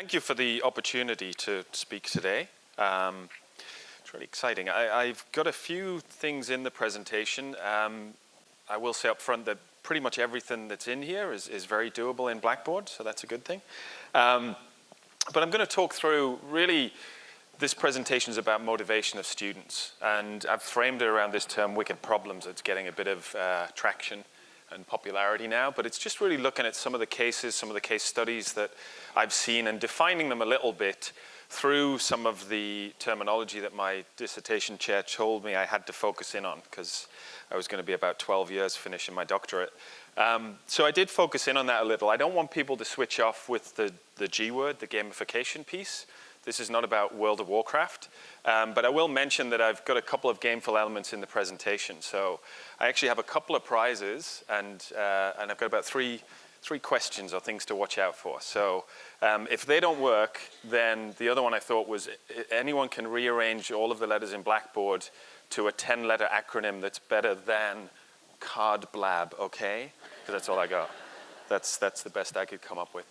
Thank you for the opportunity to speak today. It's really exciting. I've got a few things in the presentation. I will say up front that pretty much everything that's in here is very doable in Blackboard, so that's a good thing. But I'm going to talk through, really, this presentation is about motivation of students, and I've framed it around this term, wicked problems. It's getting a bit of traction and popularity now, but it's just really looking at some of the cases, some of the case studies that I've seen and defining them a little bit through some of the terminology that my dissertation chair told me I had to focus in on because I was going to be about 12 years finishing my doctorate. So I did focus in on that a little. I don't want people to switch off with the G word, the gamification piece. This is not about World of Warcraft, but I will mention that I've got a couple of gameful elements in the presentation. So I actually have a couple of prizes, and I've got about three questions or things to watch out for. So if they don't work, then the other one I thought was anyone can rearrange all of the letters in Blackboard to a 10-letter acronym that's better than card blab, okay? Because that's all I got. That's the best I could come up with.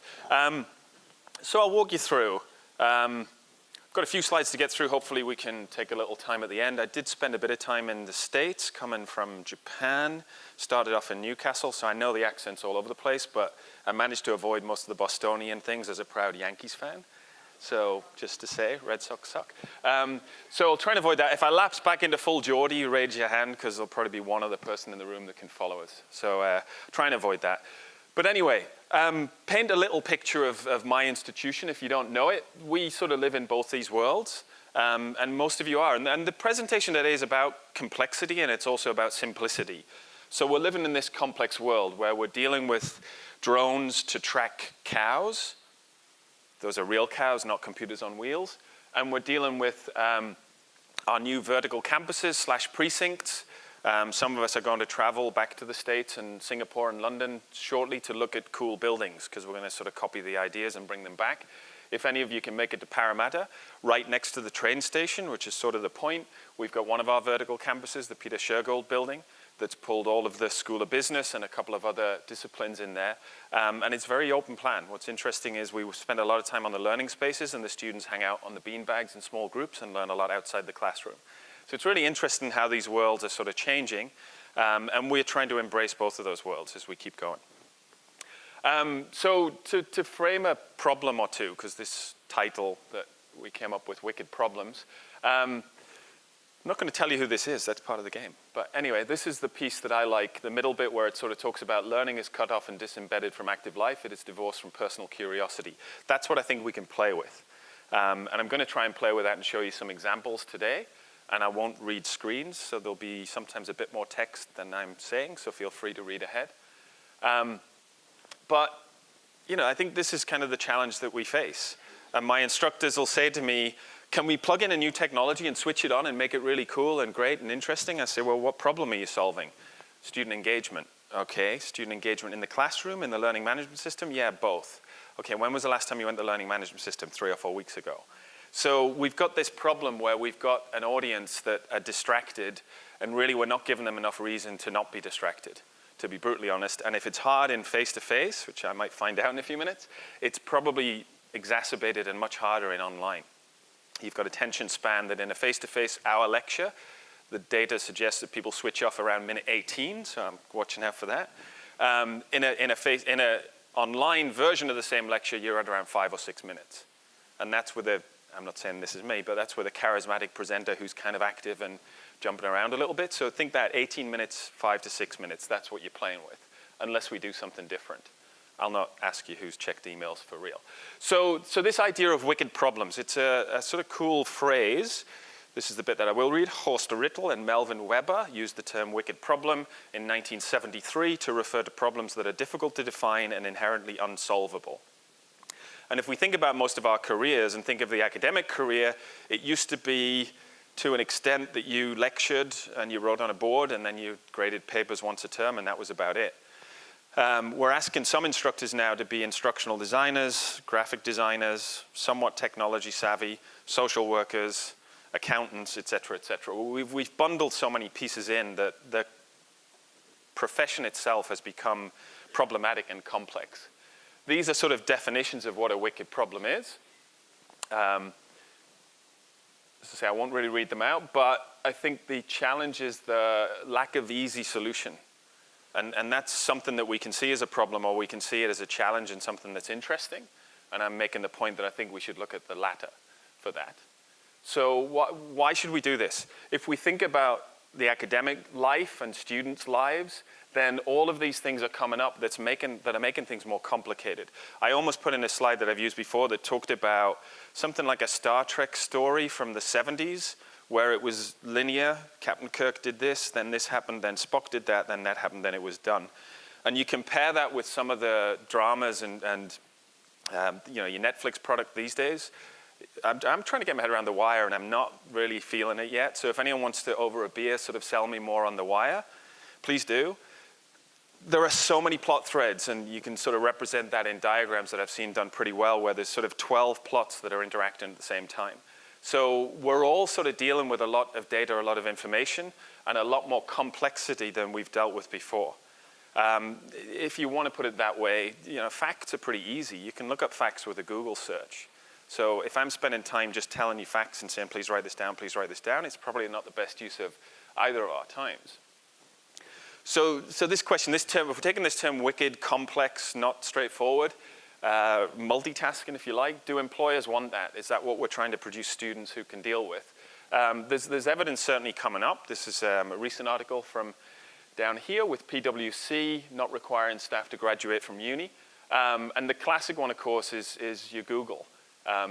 So I'll walk you through. Got a few slides to get through. Hopefully we can take a little time at the end. I did spend a bit of time in the States, coming from Japan. Started off in Newcastle, so I know the accents all over the place, but I managed to avoid most of the Bostonian things as a proud Yankees fan. So just to say, Red Sox suck. So I'll try and avoid that. If I lapse back into full Geordie, you raise your hand, because there'll probably be one other person in the room that can follow us. So try and avoid that. But anyway, paint a little picture of my institution if you don't know it. We sort of live in both these worlds, and most of you are. And the presentation today is about complexity, and it's also about simplicity. So we're living in this complex world where we're dealing with drones to track cows. Those are real cows, not computers on wheels. And we're dealing with our new vertical campuses / precincts. Some of us are going to travel back to the States and Singapore and London shortly to look at cool buildings, because we're going to sort of copy the ideas and bring them back. If any of you can make it to Parramatta, right next to the train station, which is sort of the point, we've got one of our vertical campuses, the Peter Shergold building, that's pulled all of the School of Business and a couple of other disciplines in there. And it's very open plan. What's interesting is we spend a lot of time on the learning spaces, and the students hang out on the beanbags in small groups and learn a lot outside the classroom. So it's really interesting how these worlds are sort of changing, and we're trying to embrace both of those worlds as we keep going. So to frame a problem or two, because this title that we came up with, Wicked Problems, I'm not going to tell you who this is, that's part of the game. But anyway, this is the piece that I like, the middle bit where it sort of talks about learning is cut off and disembedded from active life, it is divorced from personal curiosity. That's what I think we can play with. And I'm going to try and play with that and show you some examples today. And I won't read screens, so there'll be sometimes a bit more text than I'm saying, so feel free to read ahead. But, you know, I think this is kind of the challenge that we face. And my instructors will say to me, can we plug in a new technology and switch it on and make it really cool and great and interesting? I say, well, what problem are you solving? Student engagement. Okay, student engagement in the classroom, in the learning management system? Yeah, both. Okay, when was the last time you went to the learning management system? 3 or 4 weeks ago. So we've got this problem where we've got an audience that are distracted, and really we're not giving them enough reason to not be distracted, to be brutally honest. And if it's hard in face-to-face, which I might find out in a few minutes, it's probably exacerbated and much harder in online. You've got attention span that in a face-to-face hour lecture, the data suggests that people switch off around minute 18, so I'm watching out for that. In an online version of the same lecture, you're at around 5 or 6 minutes. And that's with I'm not saying this is me, but that's with a charismatic presenter who's kind of active and jumping around a little bit. So think that 18 minutes, 5 to 6 minutes, that's what you're playing with, unless we do something different. I'll not ask you who's checked emails for real. So this idea of wicked problems, it's a sort of cool phrase. This is the bit that I will read. Horst Rittel and Melvin Weber used the term wicked problem in 1973 to refer to problems that are difficult to define and inherently unsolvable. And if we think about most of our careers and think of the academic career, it used to be to an extent that you lectured and you wrote on a board and then you graded papers once a term and that was about it. We're asking some instructors now to be instructional designers, graphic designers, somewhat technology savvy, social workers, accountants, et cetera, et cetera. We've bundled so many pieces in that the profession itself has become problematic and complex. these are sort of definitions of what a wicked problem is. As I say, I won't really read them out, but I think the challenge is the lack of easy solution. And that's something that we can see as a problem, or we can see it as a challenge and something that's interesting. And I'm making the point that I think we should look at the latter for that. So why should we do this? If we think about the academic life and students' lives, then all of these things are coming up that are making things more complicated. I almost put in a slide that I've used before that talked about something like a Star Trek story from the 70s, where it was linear. Captain Kirk did this happened, then Spock did that, then that happened, then it was done. And you compare that with some of the dramas and your Netflix product these days. I'm trying to get my head around The Wire, and I'm not really feeling it yet. So if anyone wants to, over a beer, sort of sell me more on The Wire, please do. There are so many plot threads, and you can sort of represent that in diagrams that I've seen done pretty well, where there's sort of 12 plots that are interacting at the same time. So we're all sort of dealing with a lot of data, a lot of information, and a lot more complexity than we've dealt with before. If you want to put it that way, facts are pretty easy. You can look up facts with a Google search. So if I'm spending time just telling you facts and saying, please write this down, it's probably not the best use of either of our times. So this question, this term, if we're taking this term wicked, complex, not straightforward, multitasking, if you like, do employers want that? Is that what we're trying to produce students who can deal with? There's evidence certainly coming up. This is a recent article from down here with PwC not requiring staff to graduate from uni. And the classic one, of course, is your Google.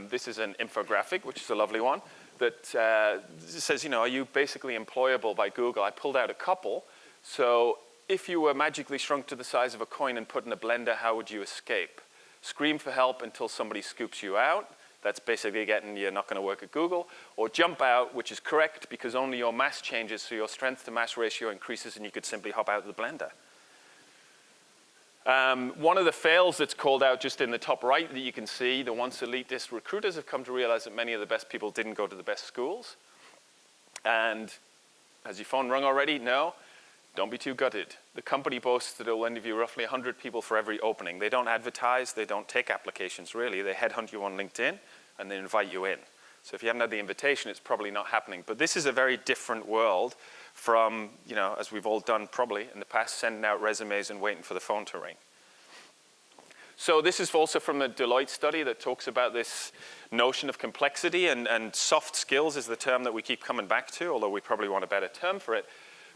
This is an infographic, which is a lovely one, that says, are you basically employable by Google? I pulled out a couple. So if you were magically shrunk to the size of a coin and put in a blender, how would you escape? Scream for help until somebody scoops you out. That's basically getting you're not going to work at Google. Or jump out, which is correct because only your mass changes, so your strength to mass ratio increases and you could simply hop out of the blender. One of the fails that's called out just in the top right that you can see, the once elitist recruiters have come to realize that many of the best people didn't go to the best schools. And has your phone rung already? No. Don't be too gutted. The company boasts that it will interview roughly 100 people for every opening. They don't advertise, they don't take applications really. They headhunt you on LinkedIn and they invite you in. So if you haven't had the invitation, it's probably not happening. But this is a very different world from, as we've all done probably in the past, sending out resumes and waiting for the phone to ring. So this is also from a Deloitte study that talks about this notion of complexity, and soft skills is the term that we keep coming back to, although we probably want a better term for it.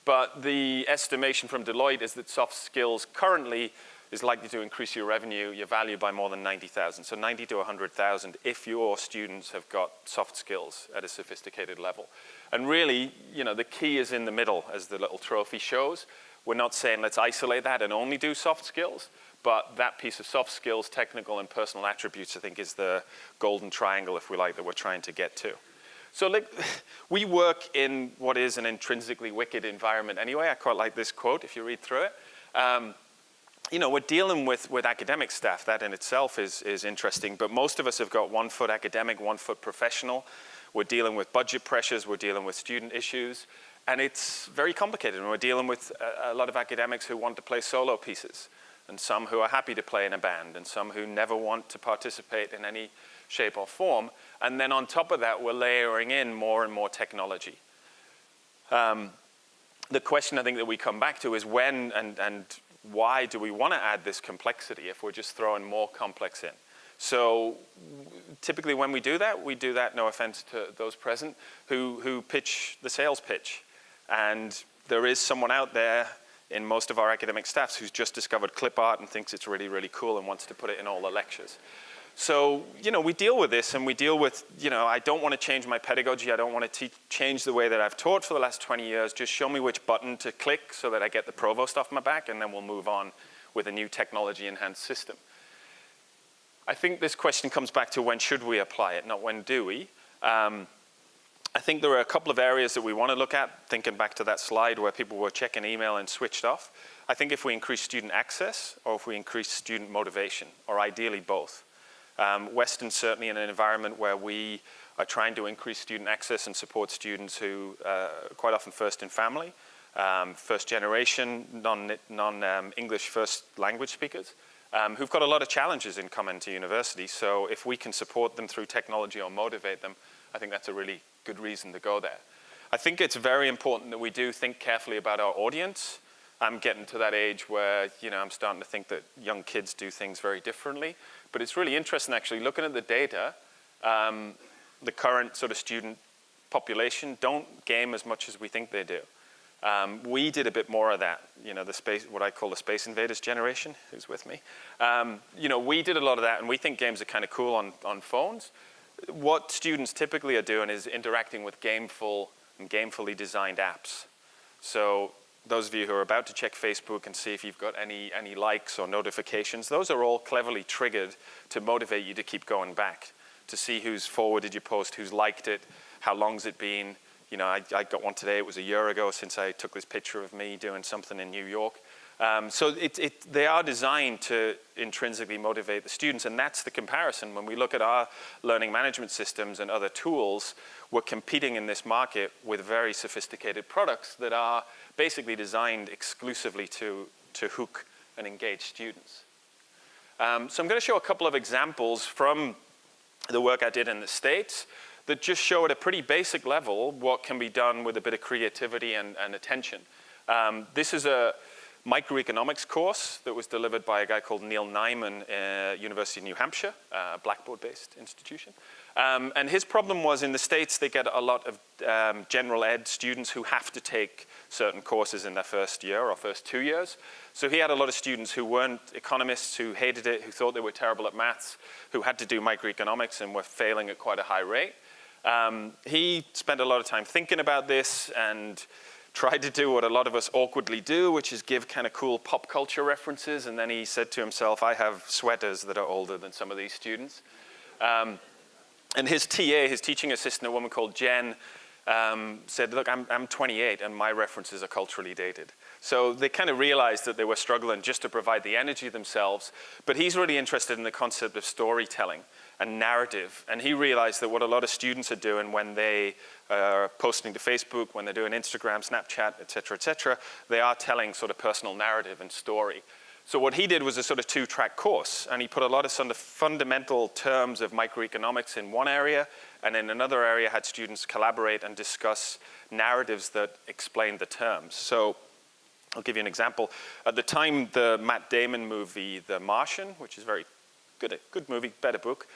But the estimation from Deloitte is that soft skills currently is likely to increase your revenue, your value by more than 90,000. So 90 to 100,000 if your students have got soft skills at a sophisticated level. And really, the key is in the middle, as the little trophy shows. We're not saying let's isolate that and only do soft skills, but that piece of soft skills, technical and personal attributes, I think is the golden triangle, if we like, that we're trying to get to. So we work in what is an intrinsically wicked environment anyway. I quite like this quote if you read through it. We're dealing with academic staff. That in itself is interesting, but most of us have got 1 foot academic, 1 foot professional. We're dealing with budget pressures, we're dealing with student issues, and it's very complicated. And we're dealing with a lot of academics who want to play solo pieces, and some who are happy to play in a band, and some who never want to participate in any shape or form. And then on top of that, we're layering in more and more technology. The question I think that we come back to is when and why do we want to add this complexity if we're just throwing more complex in? So typically when we do that, no offense to those present, who pitch the sales pitch. And there is someone out there in most of our academic staffs who's just discovered clip art and thinks it's really, really cool and wants to put it in all the lectures. So, we deal with this, and we deal with, I don't want to change my pedagogy. I don't want to change the way that I've taught for the last 20 years. Just show me which button to click so that I get the provost off my back, and then we'll move on with a new technology-enhanced system. I think this question comes back to when should we apply it, not when do we. I think there are a couple of areas that we want to look at, thinking back to that slide where people were checking email and switched off. I think if we increase student access, or if we increase student motivation, or ideally both. Western certainly in an environment where we are trying to increase student access and support students who quite often first in family, first generation, non-English first language speakers. who've got a lot of challenges in coming to university. So if we can support them through technology or motivate them, I think that's a really good reason to go there. I think it's very important that we do think carefully about our audience. I'm getting to that age where, I'm starting to think that young kids do things very differently. But it's really interesting, actually, looking at the data, the current sort of student population don't game as much as we think they do. We did a bit more of that, what I call the Space Invaders generation, who's with me. We did a lot of that, and we think games are kind of cool on phones. What students typically are doing is interacting with gameful and gamefully designed apps. So those of you who are about to check Facebook and see if you've got any likes or notifications, those are all cleverly triggered to motivate you to keep going back, to see who's forwarded your post, who's liked it, how long's it been. I got one today. It was a year ago since I took this picture of me doing something in New York. So they are designed to intrinsically motivate the students, and that's the comparison. When we look at our learning management systems and other tools, we're competing in this market with very sophisticated products that are basically designed exclusively to hook and engage students. So I'm going to show a couple of examples from the work I did in the States that just show at a pretty basic level what can be done with a bit of creativity and attention. This is a microeconomics course that was delivered by a guy called Neil Nyman at University of New Hampshire, a Blackboard-based institution. And his problem was in the States, they get a lot of general ed students who have to take certain courses in their first year or first 2 years. So he had a lot of students who weren't economists, who hated it, who thought they were terrible at maths, who had to do microeconomics and were failing at quite a high rate. He spent a lot of time thinking about this and tried to do what a lot of us awkwardly do, which is give kind of cool pop culture references. And then he said to himself, I have sweaters that are older than some of these students. And his TA, his teaching assistant, a woman called Jen, said, look, I'm 28 and my references are culturally dated. So they kind of realized that they were struggling just to provide the energy themselves. But he's really interested in the concept of storytelling and narrative. And he realized that what a lot of students are doing when they are posting to Facebook, when they're doing Instagram, Snapchat, et cetera, they are telling sort of personal narrative and story. So what he did was a sort of 2-track course, and he put a lot of sort of fundamental terms of microeconomics in one area, and in another area had students collaborate and discuss narratives that explained the terms. So I'll give you an example. At the time, the Matt Damon movie, The Martian, which is very good movie, better book,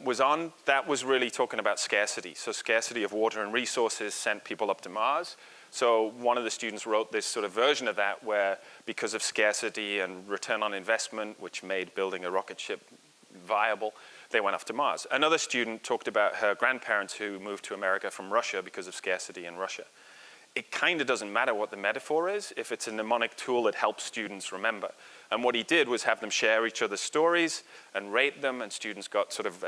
was on. That was really talking about scarcity. So scarcity of water and resources sent people up to Mars. So one of the students wrote this sort of version of that where because of scarcity and return on investment, which made building a rocket ship viable, they went off to Mars. Another student talked about her grandparents who moved to America from Russia because of scarcity in Russia. It kind of doesn't matter what the metaphor is if it's a mnemonic tool that helps students remember. And what he did was have them share each other's stories and rate them, and students got sort of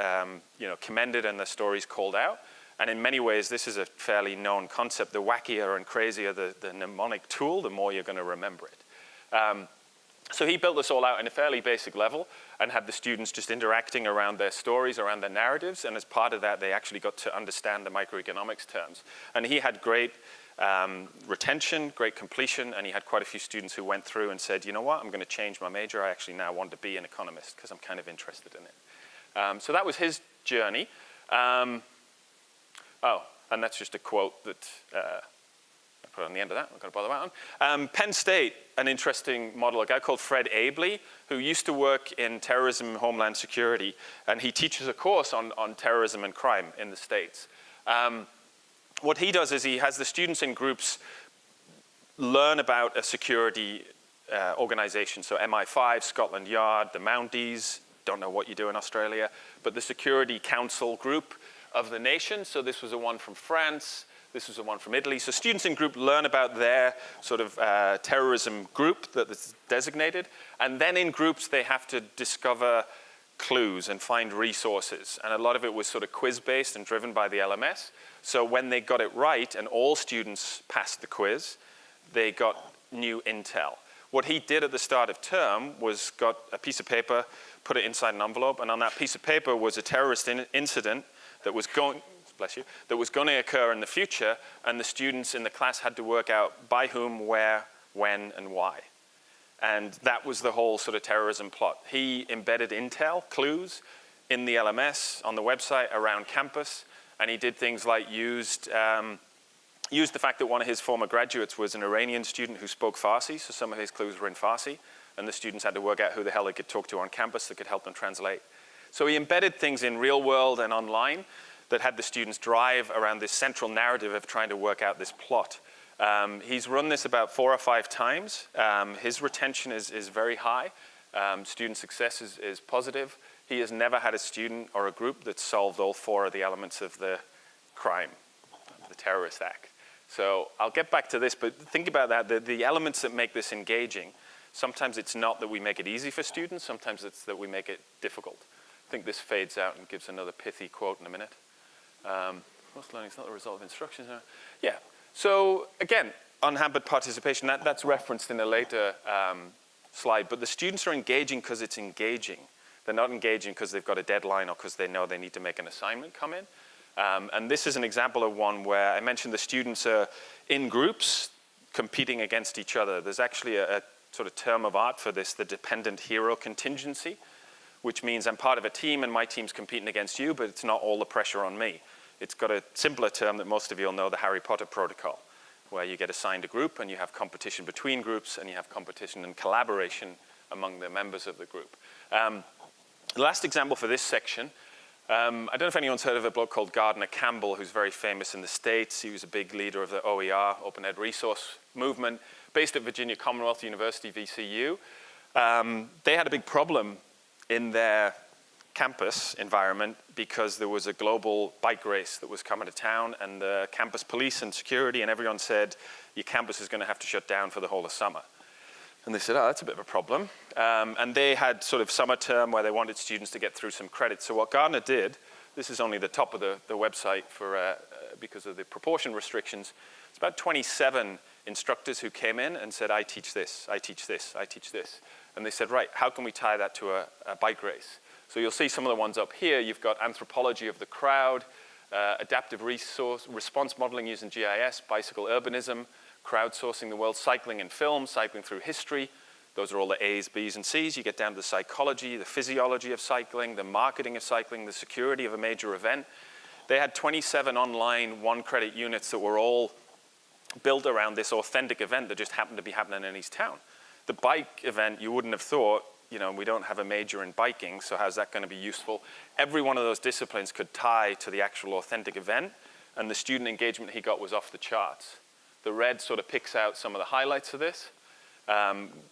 commended and their stories called out. And in many ways, this is a fairly known concept. The wackier and crazier the mnemonic tool, the more you're going to remember it. So he built this all out in a fairly basic level and had the students just interacting around their stories, around their narratives. And as part of that, they actually got to understand the microeconomics terms. And he had great retention, great completion, and he had quite a few students who went through and said, you know what, I'm going to change my major. I actually now want to be an economist because I'm kind of interested in it. So that was his journey. Oh, and that's just a quote that I put on the end of that. I'm not going to bother that one. Penn State, an interesting model, a guy called Fred Abley, who used to work in terrorism and homeland security, and he teaches a course on terrorism and crime in the States. What he does is he has the students in groups learn about a security organization. So MI5, Scotland Yard, the Mounties, don't know what you do in Australia, but the Security Council group of the nation. So this was a one from France, this was a one from Italy. So students in group learn about their sort of terrorism group that is designated. And then in groups, they have to discover clues and find resources. And a lot of it was sort of quiz-based and driven by the LMS. So when they got it right and all students passed the quiz, they got new intel. What he did at the start of term was got a piece of paper, put it inside an envelope, and on that piece of paper was a terrorist incident that was going, bless you, that was going to occur in the future, and the students in the class had to work out by whom, where, when, and why. And that was the whole sort of terrorism plot. He embedded intel, clues, in the LMS, on the website, around campus, and he did things like used the fact that one of his former graduates was an Iranian student who spoke Farsi, so some of his clues were in Farsi, and the students had to work out who the hell they could talk to on campus that could help them translate. So he embedded things in real world and online that had the students drive around this central narrative of trying to work out this plot. He's run this about 4 or 5 times. His retention is very high. Student success is positive. He has never had a student or a group that solved all 4 of the elements of the crime, of the terrorist act. So I'll get back to this, but think about that. The elements that make this engaging, sometimes it's not that we make it easy for students, sometimes it's that we make it difficult. I think this fades out and gives another pithy quote in a minute. Most learning is not the result of instructions. Yeah, so again, unhampered participation, that's referenced in a later slide, but the students are engaging because it's engaging. They're not engaging because they've got a deadline or because they know they need to make an assignment come in. And this is an example of one where I mentioned the students are in groups competing against each other. There's actually a sort of term of art for this, the dependent hero contingency, which means I'm part of a team and my team's competing against you, but it's not all the pressure on me. It's got a simpler term that most of you will know, the Harry Potter protocol, where you get assigned a group and you have competition between groups and you have competition and collaboration among the members of the group. The last example for this section, I don't know if anyone's heard of a bloke called Gardner Campbell, who's very famous in the States. He was a big leader of the OER, Open Ed Resource Movement, based at Virginia Commonwealth University, VCU. They had a big problem in their campus environment because there was a global bike race that was coming to town, and the campus police and security and everyone said, your campus is going to have to shut down for the whole of summer. And they said, oh, that's a bit of a problem. And they had sort of summer term where they wanted students to get through some credits. So what Gardner did, this is only the top of the website for because of the proportion restrictions, it's about 27 instructors who came in and said, I teach this, I teach this, I teach this. And they said, right, how can we tie that to a bike race? So you'll see some of the ones up here. You've got anthropology of the crowd, adaptive response modeling using GIS, bicycle urbanism, crowdsourcing the world, cycling and film, cycling through history. Those are all the A's, B's, and C's. You get down to the psychology, the physiology of cycling, the marketing of cycling, the security of a major event. They had 27 online 1-credit units that were all built around this authentic event that just happened to be happening in his town. The bike event, you wouldn't have thought, you know, we don't have a major in biking, so how's that going to be useful? Every one of those disciplines could tie to the actual authentic event, and the student engagement he got was off the charts. The red sort of picks out some of the highlights of this.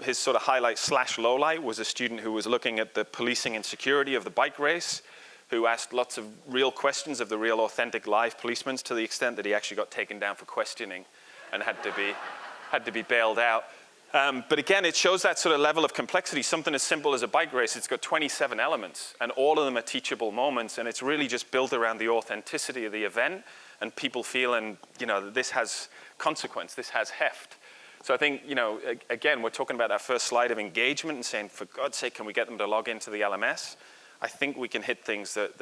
His sort of highlight / lowlight was a student who was looking at the policing and security of the bike race, who asked lots of real questions of the real authentic live policemen to the extent that he actually got taken down for questioning and had to be bailed out. But again, it shows that sort of level of complexity. Something as simple as a bike race, it's got 27 elements, and all of them are teachable moments, and it's really just built around the authenticity of the event and people feeling, you know, that this has consequence, this has heft. So I think, you know, again, we're talking about that first slide of engagement and saying, for God's sake, can we get them to log into the LMS? I think we can hit things that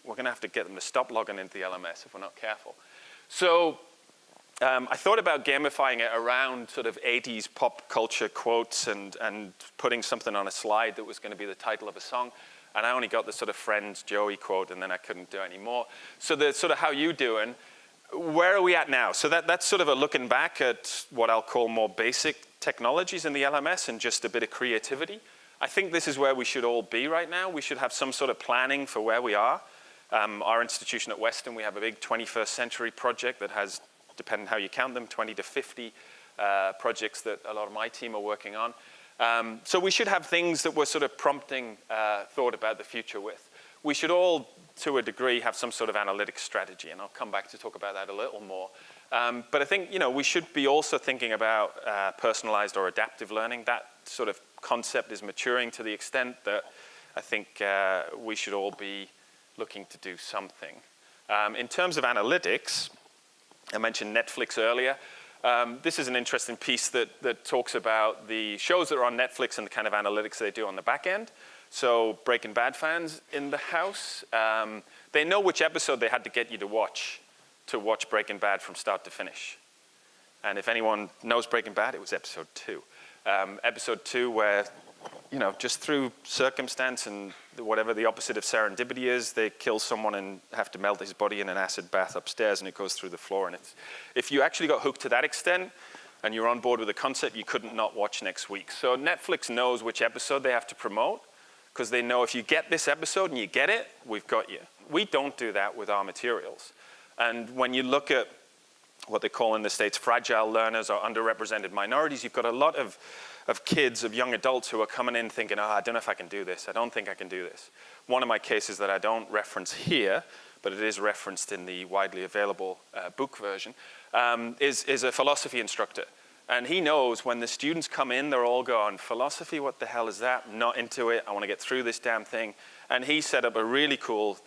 we're going to have to get them to stop logging into the LMS if we're not careful. So I thought about gamifying it around sort of 80s pop culture quotes and putting something on a slide that was going to be the title of a song. And I only got the sort of Friends Joey quote, and then I couldn't do any more. So the sort of how you doing, where are we at now? So that's sort of a looking back at what I'll call more basic technologies in the LMS and just a bit of creativity. I think this is where we should all be right now. We should have some sort of planning for where we are. Our institution at Western, we have a big 21st century project that has, depending how you count them, 20 to 50 projects that a lot of my team are working on. So we should have things that we're sort of prompting thought about the future with. We should all, to a degree, have some sort of analytics strategy, and I'll come back to talk about that a little more. But I think, you know, we should be also thinking about personalized or adaptive learning. That sort of concept is maturing to the extent that I think we should all be looking to do something. In terms of analytics, I mentioned Netflix earlier. This is an interesting piece that talks about the shows that are on Netflix and the kind of analytics they do on the back end. So Breaking Bad fans in the house, they know which episode they had to get you to watch Breaking Bad from start to finish. And if anyone knows Breaking Bad, it was episode 2. episode 2 where, just through circumstance and whatever the opposite of serendipity is, they kill someone and have to melt his body in an acid bath upstairs, and it goes through the floor. And if you actually got hooked to that extent and you're on board with the concept, you couldn't not watch next week. So Netflix knows which episode they have to promote, because they know if you get this episode and you get it, we've got you. We don't do that with our materials. And when you look at what they call in the States fragile learners or underrepresented minorities, you've got a lot of kids, of young adults who are coming in thinking, I don't know if I can do this. I don't think I can do this. One of my cases that I don't reference here, but it is referenced in the widely available book version, is a philosophy instructor. And he knows when the students come in, they're all going, philosophy, what the hell is that? I'm not into it. I want to get through this damn thing. And he set up a really cool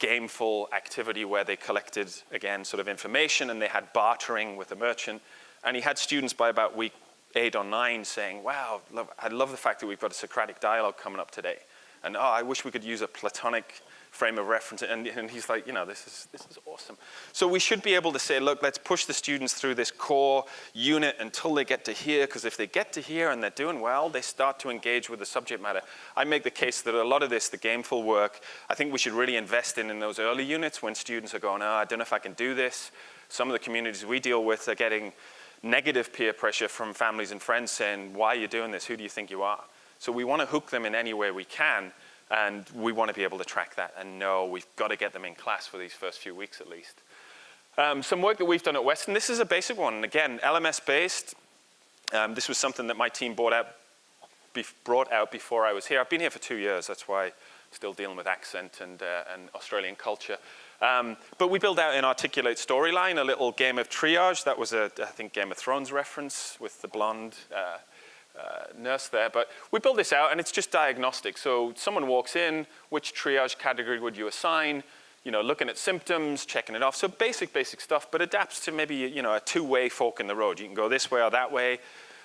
gameful activity where they collected, again, sort of information, and they had bartering with a merchant. And he had students by about week 8 or 9 saying, wow, I love the fact that we've got a Socratic dialogue coming up today. And I wish we could use a Platonic frame of reference. And he's like, this is awesome. So we should be able to say, look, let's push the students through this core unit until they get to here, because if they get to here and they're doing well, they start to engage with the subject matter. I make the case that a lot of this, the gameful work, I think we should really invest in those early units when students are going, I don't know if I can do this. Some of the communities we deal with are getting negative peer pressure from families and friends saying, why are you doing this? Who do you think you are? So we want to hook them in any way we can. And we want to be able to track that and know we've got to get them in class for these first few weeks at least. Some work that we've done at Western, this is a basic one. Again, LMS-based. This was something that my team brought out before I was here. I've been here for 2 years. That's why I'm still dealing with accent and Australian culture. But we built out an articulate storyline, a little game of triage. That was I think, Game of Thrones reference with the blonde nurse there, but we build this out and it's just diagnostic. So someone walks in, which triage category would you assign? Looking at symptoms, checking it off. So basic stuff, but adapts to maybe, a two-way fork in the road. You can go this way or that way.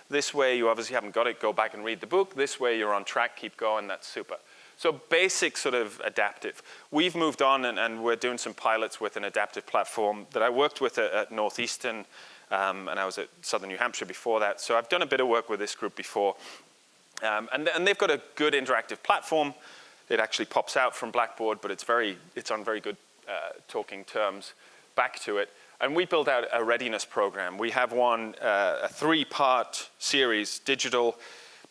This way, you obviously haven't got it, go back and read the book. This way, you're on track, keep going, that's super. So basic sort of adaptive. We've moved on and we're doing some pilots with an adaptive platform that I worked with at Northeastern, and I was at Southern New Hampshire before that. So I've done a bit of work with this group before. And they've got a good interactive platform. It actually pops out from Blackboard, but it's on very good talking terms back to it. And we built out a readiness program. We have one, a 3-part series, digital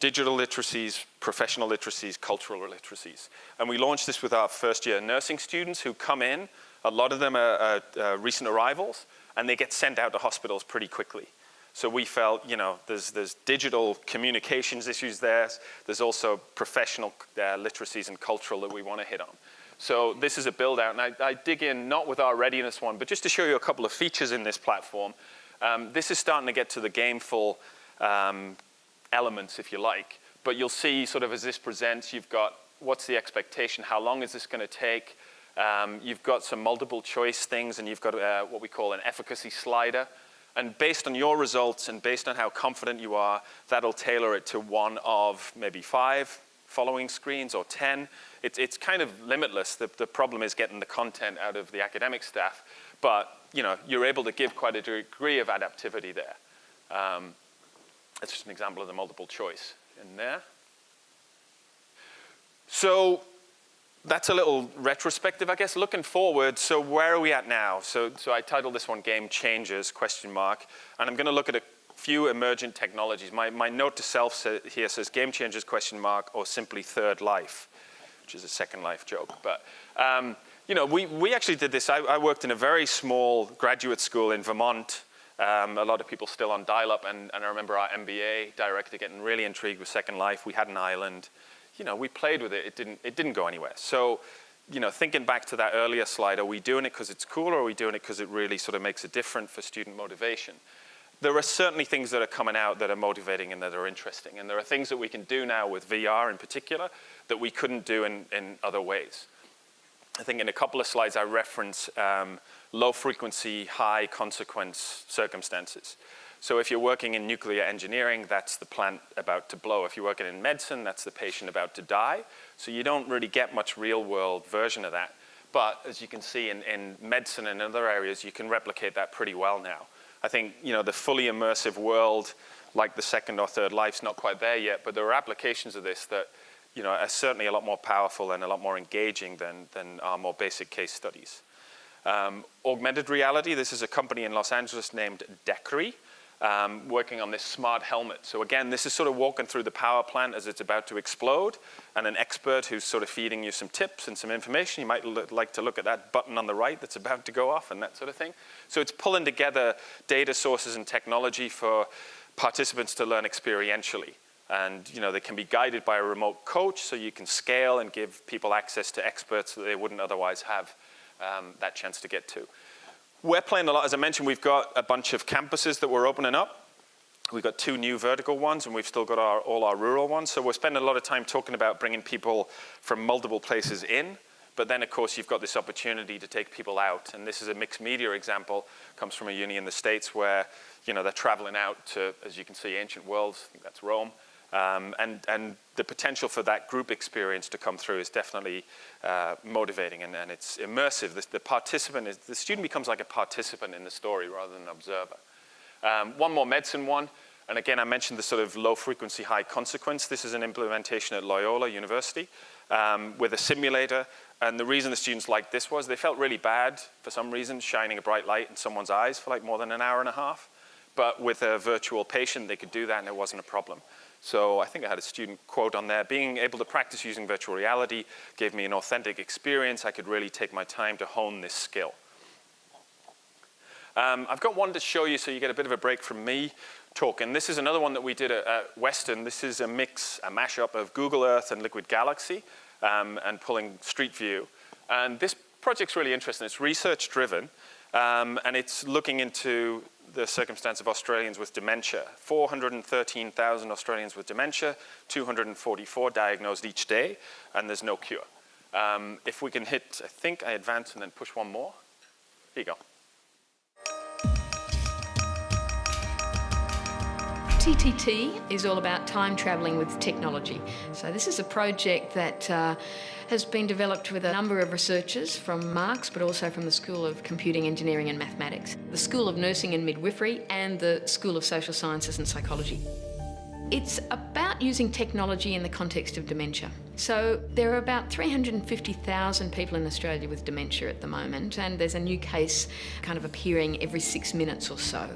literacies, professional literacies, cultural literacies. And we launched this with our first-year nursing students who come in. A lot of them are recent arrivals, and they get sent out to hospitals pretty quickly. So we felt, there's digital communications issues there. There's also professional literacies and cultural that we want to hit on. So this is a build out, and I dig in not with our readiness one, but just to show you a couple of features in this platform. This is starting to get to the gameful elements, if you like. But you'll see sort of as this presents, you've got what's the expectation, how long is this going to take? You've got some multiple choice things, and you've got what we call an efficacy slider. And based on your results and based on how confident you are, that'll tailor it to one of maybe 5 following screens or 10. It's kind of limitless. The problem is getting the content out of the academic staff. But you're able to give quite a degree of adaptivity there. That's just an example of the multiple choice in there. So that's a little retrospective, I guess. Looking forward, so where are we at now? So I titled this one Game Changers, ? And I'm going to look at a few emergent technologies. My note to self here says Game Changers, ? Or simply third life, which is a second life joke. But we actually did this. I worked in a very small graduate school in Vermont. A lot of people still on dial-up, and I remember our MBA director getting really intrigued with Second Life. We had an island. We played with it. It didn't go anywhere. So, thinking back to that earlier slide, are we doing it because it's cool, or are we doing it because it really sort of makes a difference for student motivation? There are certainly things that are coming out that are motivating and that are interesting. And there are things that we can do now with VR in particular that we couldn't do in other ways. I think in a couple of slides I reference low frequency, high consequence circumstances. So if you're working in nuclear engineering, that's the plant about to blow. If you're working in medicine, that's the patient about to die. So you don't really get much real world version of that. But as you can see in medicine and other areas, you can replicate that pretty well now. I think, the fully immersive world, like the second or third life's not quite there yet, but there are applications of this that, are certainly a lot more powerful and a lot more engaging than our more basic case studies. Augmented reality, this is a company in Los Angeles named Decry, working on this smart helmet. So again, this is sort of walking through the power plant as it's about to explode, and an expert who's sort of feeding you some tips and some information. You might like to look at that button on the right that's about to go off and that sort of thing. So it's pulling together data sources and technology for participants to learn experientially. And they can be guided by a remote coach, so you can scale and give people access to experts that they wouldn't otherwise have that chance to get to. We're playing a lot. As I mentioned, we've got a bunch of campuses that we're opening up. We've got 2 new vertical ones, and we've still got all our rural ones. So we're spending a lot of time talking about bringing people from multiple places in. But then, of course, you've got this opportunity to take people out. And this is a mixed media example. Comes from a uni in the States where, they're traveling out to, as you can see, ancient worlds. I think that's Rome. And the potential for that group experience to come through is definitely motivating, and it's immersive. The student becomes like a participant in the story rather than an observer. One more medicine one, and again, I mentioned the sort of low frequency, high consequence. This is an implementation at Loyola University with a simulator. And the reason the students liked this was they felt really bad for some reason, shining a bright light in someone's eyes for like more than an hour and a half. But with a virtual patient, they could do that and it wasn't a problem. So I think I had a student quote on there, being able to practice using virtual reality gave me an authentic experience. I could really take my time to hone this skill. I've got one to show you so you get a bit of a break from me talking. This is another one that we did at Western. This is a mashup of Google Earth and Liquid Galaxy and pulling Street View. And this project's really interesting. It's research driven and it's looking into the circumstance of Australians with dementia. 413,000 Australians with dementia, 244 diagnosed each day, and there's no cure. If we can hit, I think I advance and then push one more. Here you go. TTT is all about time travelling with technology. So this is a project that has been developed with a number of researchers from Marx, but also from the School of Computing, Engineering and Mathematics, the School of Nursing and Midwifery, and the School of Social Sciences and Psychology. It's about using technology in the context of dementia. So there are about 350,000 people in Australia with dementia at the moment, and there's a new case kind of appearing every 6 minutes or so.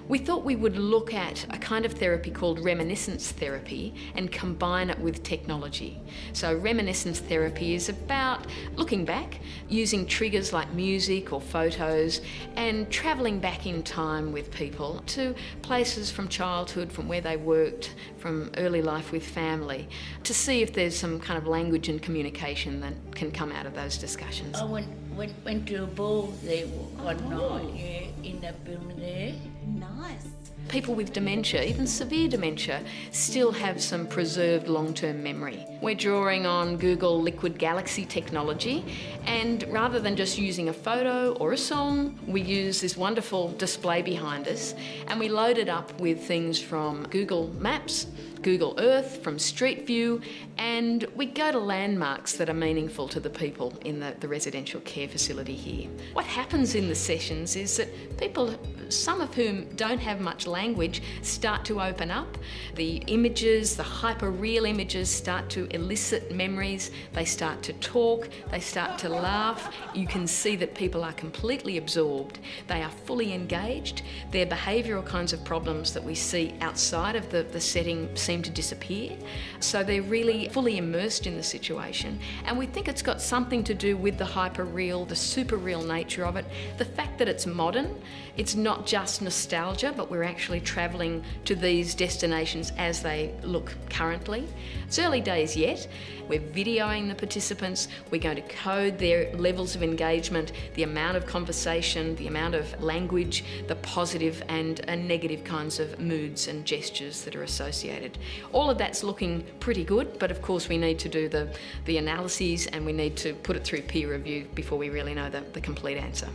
We thought we would look at a kind of therapy called Reminiscence Therapy and combine it with technology. So Reminiscence Therapy is about looking back, using triggers like music or photos, and travelling back in time with people to places from childhood, from where they worked, from early life with family, to see if there's some kind of language and communication that can come out of those discussions. I went to a ball there one night, yeah, in that building there. Nice. People with dementia, even severe dementia, still have some preserved long-term memory. We're drawing on Google Liquid Galaxy technology, and rather than just using a photo or a song, we use this wonderful display behind us, and we load it up with things from Google Maps, Google Earth, from Street View, and we go to landmarks that are meaningful to the people in the residential care facility here. What happens in the sessions is that people, some of whom don't have much language, start to open up. The images, the hyper-real images, start to elicit memories. They start to talk, they start to laugh. You can see that people are completely absorbed. They are fully engaged. Their behavioural kinds of problems that we see outside of the setting seem to disappear. So they're really fully immersed in the situation. And we think it's got something to do with the hyper-real, the super-real nature of it. The fact that it's modern, it's not just nostalgia, but we're actually travelling to these destinations as they look currently. It's early days yet. We're videoing the participants. We're going to code their levels of engagement, the amount of conversation, the amount of language, the positive and negative kinds of moods and gestures that are associated. All of that's looking pretty good, but of course we need to do the analyses and we need to put it through peer review before we really know the complete answer.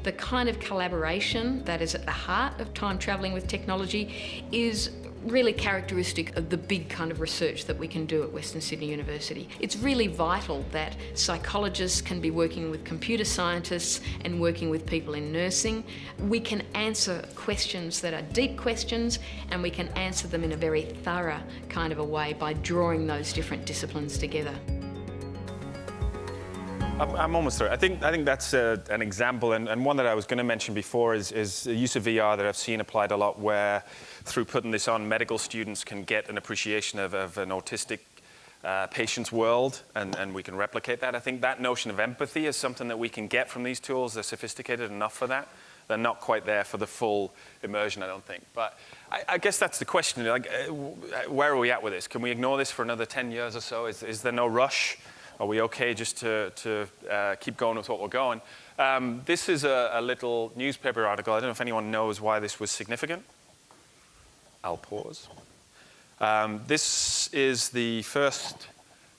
The kind of collaboration that is at the heart of time travelling with technology is really characteristic of the big kind of research that we can do at Western Sydney University. It's really vital that psychologists can be working with computer scientists and working with people in nursing. We can answer questions that are deep questions, and we can answer them in a very thorough kind of a way by drawing those different disciplines together. I'm almost through. I think that's an example, and one that I was going to mention before is the use of VR that I've seen applied a lot, where through putting this on, medical students can get an appreciation of an autistic patient's world, and we can replicate that. I think that notion of empathy is something that we can get from these tools. They're sophisticated enough for that. They're not quite there for the full immersion, I don't think. But I guess that's the question. Like, where are we at with this? Can we ignore this for another 10 years or so? Is there no rush? Are we okay just to keep going with what we're going? This is a little newspaper article. I don't know if anyone knows why this was significant. I'll pause. This is the first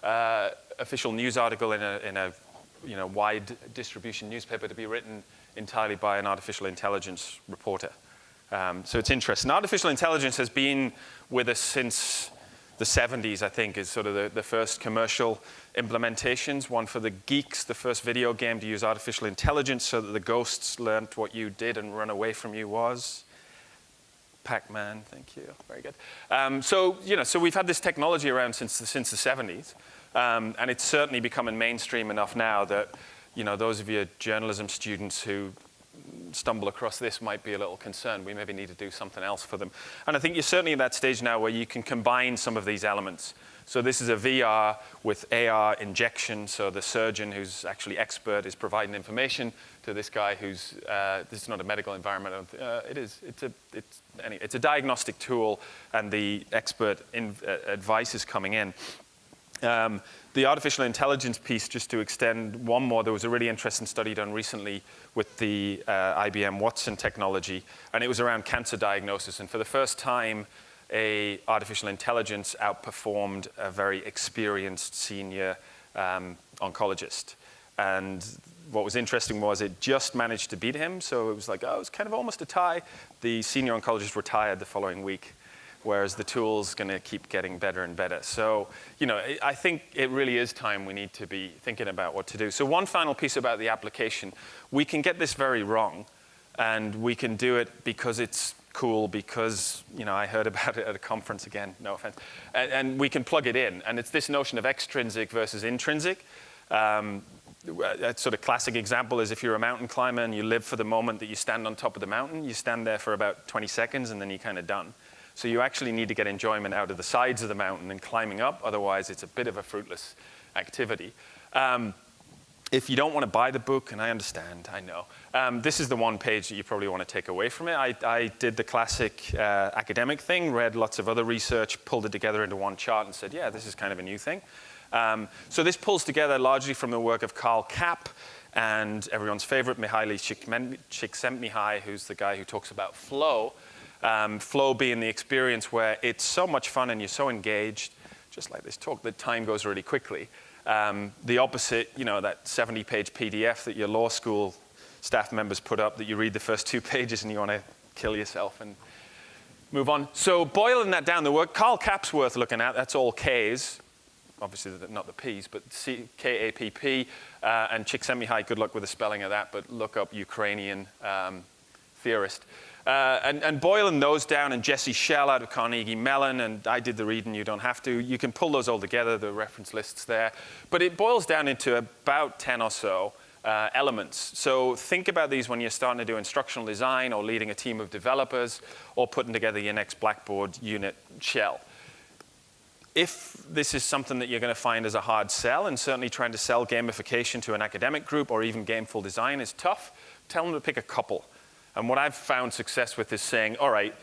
official news article in a wide distribution newspaper to be written entirely by an artificial intelligence reporter. So it's interesting. Artificial intelligence has been with us since the 70s, I think, is sort of the first commercial implementations. One for the geeks, the first video game to use artificial intelligence so that the ghosts learned what you did and run away from you was Pac-Man. Thank you. Very good. So we've had this technology around since the 70s, and it's certainly becoming mainstream enough now that those of you journalism students who stumble across this might be a little concerned. We maybe need to do something else for them. And I think you're certainly at that stage now where you can combine some of these elements. So this is a VR with AR injection. So the surgeon who's actually expert is providing information to this guy who's, this is not a medical environment. It is. It's a diagnostic tool, and the expert advice is coming in. The artificial intelligence piece, just to extend one more, there was a really interesting study done recently with the IBM Watson technology, and it was around cancer diagnosis. And for the first time, a artificial intelligence outperformed a very experienced senior oncologist. And what was interesting was it just managed to beat him, so it was like, it was kind of almost a tie. The senior oncologist retired the following week, whereas the tool's going to keep getting better and better. So, I think it really is time we need to be thinking about what to do. So one final piece about the application. We can get this very wrong, and we can do it because it's cool, because, I heard about it at a conference again, no offense. And we can plug it in. And it's this notion of extrinsic versus intrinsic. A sort of classic example is if you're a mountain climber and you live for the moment that you stand on top of the mountain, you stand there for about 20 seconds and then you're kind of done. So you actually need to get enjoyment out of the sides of the mountain and climbing up. Otherwise, it's a bit of a fruitless activity. If you don't want to buy the book, and I understand, I know, this is the one page that you probably want to take away from it. I did the classic academic thing, read lots of other research, pulled it together into one chart and said, yeah, this is kind of a new thing. So this pulls together largely from the work of Karl Kapp and everyone's favorite, Mihaly Csikszentmihalyi, who's the guy who talks about flow. Flow being the experience where it's so much fun and you're so engaged, just like this talk, that time goes really quickly. The opposite, that 70-page PDF that your law school staff members put up that you read the first 2 pages and you want to kill yourself and move on. So boiling that down, the work, Karl Kapp's worth looking at, that's all Ks, obviously not the Ps, but K-A-P-P, and Csikszentmihalyi, good luck with the spelling of that, but look up Ukrainian theorist. And boiling those down, and Jesse Schell out of Carnegie Mellon, and I did the reading, you don't have to. You can pull those all together, the reference lists there. But it boils down into about 10 or so elements. So think about these when you're starting to do instructional design or leading a team of developers or putting together your next Blackboard unit shell. If this is something that you're going to find as a hard sell, and certainly trying to sell gamification to an academic group or even gameful design is tough, tell them to pick a couple. And what I've found success with is saying, all right,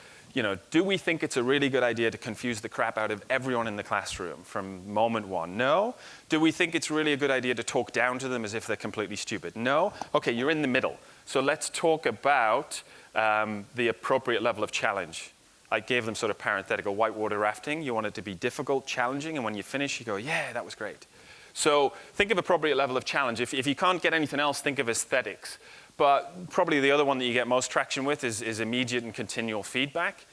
do we think it's a really good idea to confuse the crap out of everyone in the classroom from moment one? No. Do we think it's really a good idea to talk down to them as if they're completely stupid? No. Okay, you're in the middle. So let's talk about the appropriate level of challenge. I gave them sort of parenthetical whitewater rafting. You want it to be difficult, challenging, and when you finish, you go, yeah, that was great. So think of appropriate level of challenge. If you can't get anything else, think of aesthetics. But probably the other one that you get most traction with is immediate and continual feedback.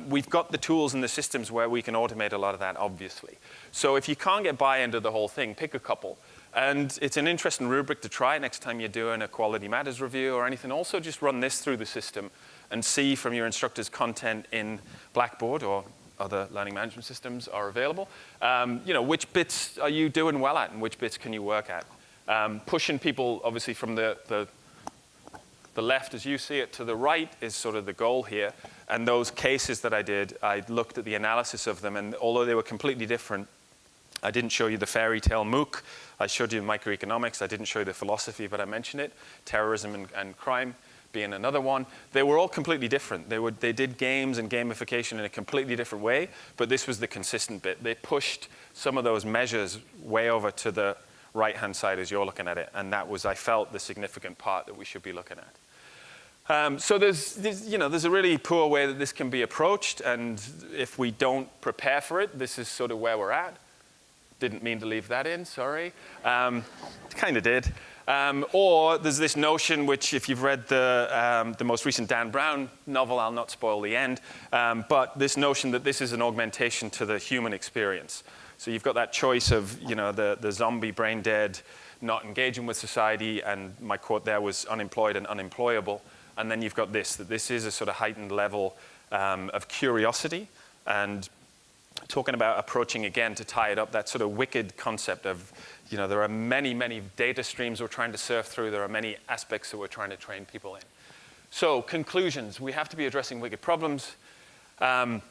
we've got the tools and the systems where we can automate a lot of that, obviously. So if you can't get buy-in to the whole thing, pick a couple. And it's an interesting rubric to try next time you're doing a Quality Matters review or anything. Also, just run this through the system and see from your instructor's content in Blackboard or other learning management systems are available. Which bits are you doing well at and which bits can you work at? Pushing people, obviously, from the left, as you see it, to the right is sort of the goal here. And those cases that I did, I looked at the analysis of them, and although they were completely different, I didn't show you the fairy tale MOOC. I showed you microeconomics. I didn't show you the philosophy, but I mentioned it. Terrorism and crime being another one. They were all completely different. They did games and gamification in a completely different way, but this was the consistent bit. They pushed some of those measures way over to the right-hand side as you're looking at it, and that was, I felt, the significant part that we should be looking at. So there's a really poor way that this can be approached, and if we don't prepare for it, this is sort of where we're at. Didn't mean to leave that in, sorry. Kind of did. Or there's this notion, which if you've read the most recent Dan Brown novel, I'll not spoil the end, but this notion that this is an augmentation to the human experience. So you've got that choice of the zombie, brain dead, not engaging with society, and my quote there was unemployed and unemployable. And then you've got this, that this is a sort of heightened level of curiosity, and talking about approaching, again, to tie it up, that sort of wicked concept of, there are many, many data streams we're trying to surf through. There are many aspects that we're trying to train people in. So conclusions, we have to be addressing wicked problems. I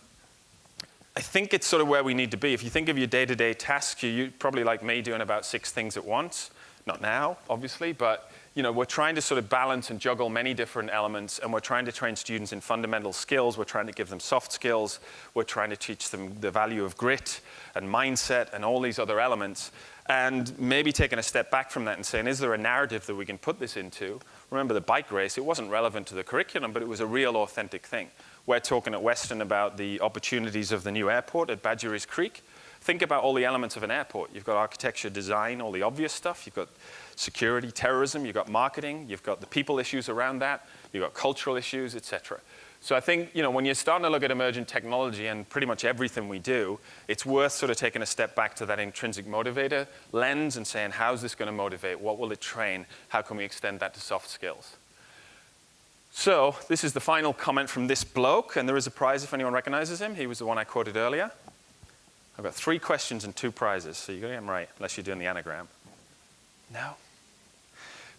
think it's sort of where we need to be. If you think of your day-to-day tasks, you're probably like me doing about 6 things at once. Not now, obviously, but we're trying to sort of balance and juggle many different elements, and we're trying to train students in fundamental skills. We're trying to give them soft skills. We're trying to teach them the value of grit and mindset and all these other elements. And maybe taking a step back from that and saying, is there a narrative that we can put this into? Remember the bike race, it wasn't relevant to the curriculum, but it was a real authentic thing. We're talking at Western about the opportunities of the new airport at Badgerys Creek. Think about all the elements of an airport. You've got architecture, design, all the obvious stuff. You've got security, terrorism, you've got marketing, you've got the people issues around that, you've got cultural issues, etc. So I think, when you're starting to look at emergent technology and pretty much everything we do, it's worth sort of taking a step back to that intrinsic motivator lens and saying, how's this going to motivate? What will it train? How can we extend that to soft skills? So this is the final comment from this bloke, and there is a prize if anyone recognizes him. He was the one I quoted earlier. I've got 3 questions and 2 prizes, so you've got to get them right, unless you're doing the anagram. No.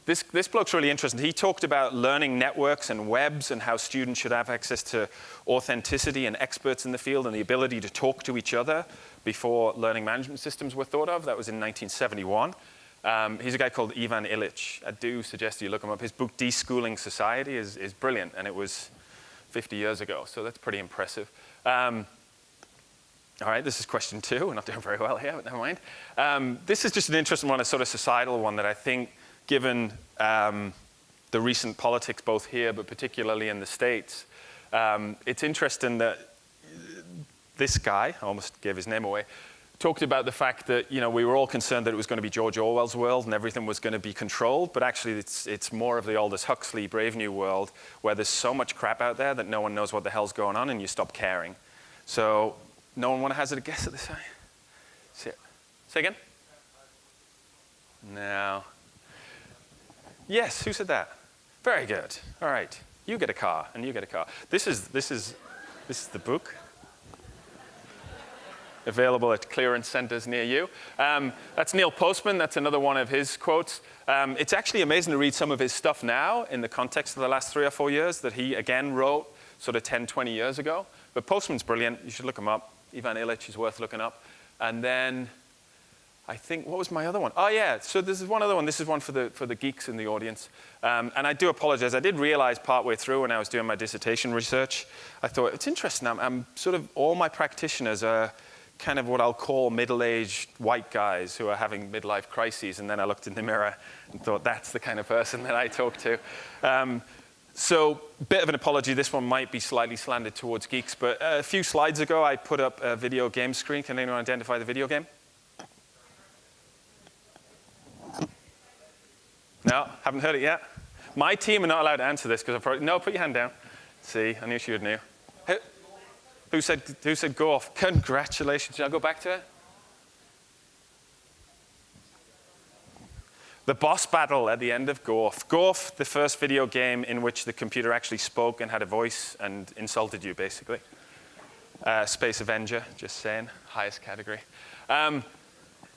This bloke's really interesting. He talked about learning networks and webs and how students should have access to authenticity and experts in the field and the ability to talk to each other before learning management systems were thought of. That was in 1971. He's a guy called Ivan Illich. I do suggest you look him up. His book, Deschooling Society, is brilliant, and it was 50 years ago, so that's pretty impressive. All right, this is question 2. We're not doing very well here, but never mind. This is just an interesting one, a sort of societal one that I think, given the recent politics both here, but particularly in the States, it's interesting that this guy, I almost gave his name away, talked about the fact that we were all concerned that it was going to be George Orwell's world and everything was going to be controlled, but actually it's more of the Aldous Huxley Brave New World, where there's so much crap out there that no one knows what the hell's going on and you stop caring. So no one want to hazard a guess at this? Say again? No. Yes, who said that? Very good. All right. You get a car, and you get a car. This is the book. Available at clearance centers near you. That's Neil Postman. That's another one of his quotes. It's actually amazing to read some of his stuff now in the context of the last 3 or 4 years that he, again, wrote sort of 10, 20 years ago. But Postman's brilliant. You should look him up. Ivan Illich is worth looking up. And then I think, what was my other one? Oh, yeah, so this is one other one. This is one for the geeks in the audience. And I do apologize. I did realize partway through when I was doing my dissertation research, I thought, it's interesting. I'm sort of, all my practitioners are kind of what I'll call middle-aged white guys who are having midlife crises. And then I looked in the mirror and thought, that's the kind of person that I talk to. So, bit of an apology. This one might be slightly slanted towards geeks. But a few slides ago, I put up a video game screen. Can anyone identify the video game? No, haven't heard it yet. My team are not allowed to answer this because no, put your hand down. See, I knew she would know. Who said golf? Congratulations. Shall I go back to it? The boss battle at the end of Golf. Golf, the first video game in which the computer actually spoke and had a voice and insulted you, basically. Space Avenger, just saying, highest category.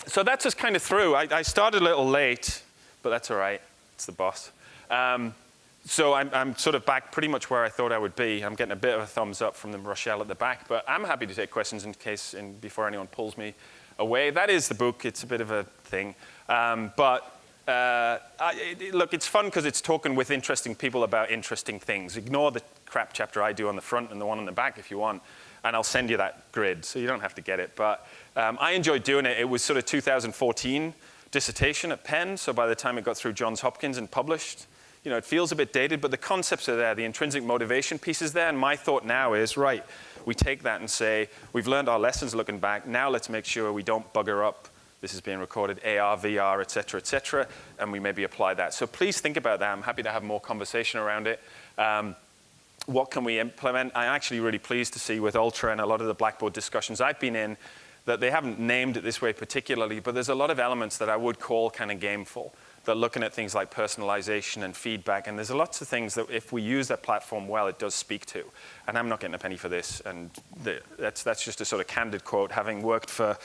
So that's us kind of through. I started a little late, but that's all right. It's the boss. So I'm sort of back pretty much where I thought I would be. I'm getting a bit of a thumbs up from the Rochelle at the back, but I'm happy to take questions before anyone pulls me away. That is the book. It's a bit of a thing. Look, it's fun because it's talking with interesting people about interesting things. Ignore the crap chapter I do on the front and the one on the back if you want, and I'll send you that grid, so you don't have to get it. But I enjoyed doing it. It was sort of 2014 dissertation at Penn, so by the time it got through Johns Hopkins and published, it feels a bit dated, but the concepts are there. The intrinsic motivation piece is there, and my thought now is, right, we take that and say, we've learned our lessons looking back. Now let's make sure we don't bugger up. This is being recorded, AR, VR, et cetera, and we maybe apply that. So please think about that. I'm happy to have more conversation around it. What can we implement? I'm actually really pleased to see with Ultra and a lot of the Blackboard discussions I've been in that they haven't named it this way particularly, but there's a lot of elements that I would call kind of gameful. They're looking at things like personalization and feedback, and there's lots of things that if we use that platform well, it does speak to. And I'm not getting a penny for this, and that's just a sort of candid quote, having worked for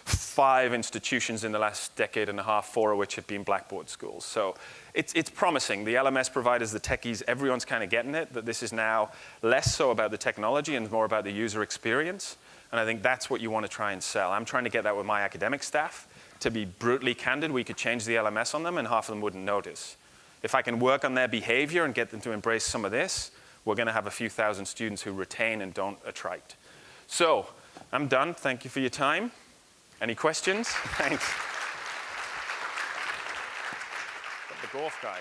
5 institutions in the last decade and a half, 4 of which have been Blackboard schools. So it's promising. The LMS providers, the techies, everyone's kind of getting it, that this is now less so about the technology and more about the user experience. And I think that's what you want to try and sell. I'm trying to get that with my academic staff. To be brutally candid, we could change the LMS on them and half of them wouldn't notice. If I can work on their behavior and get them to embrace some of this, we're going to have a few thousand students who retain and don't attrite. So I'm done. Thank you for your time. Any questions? Thanks. The golf guy.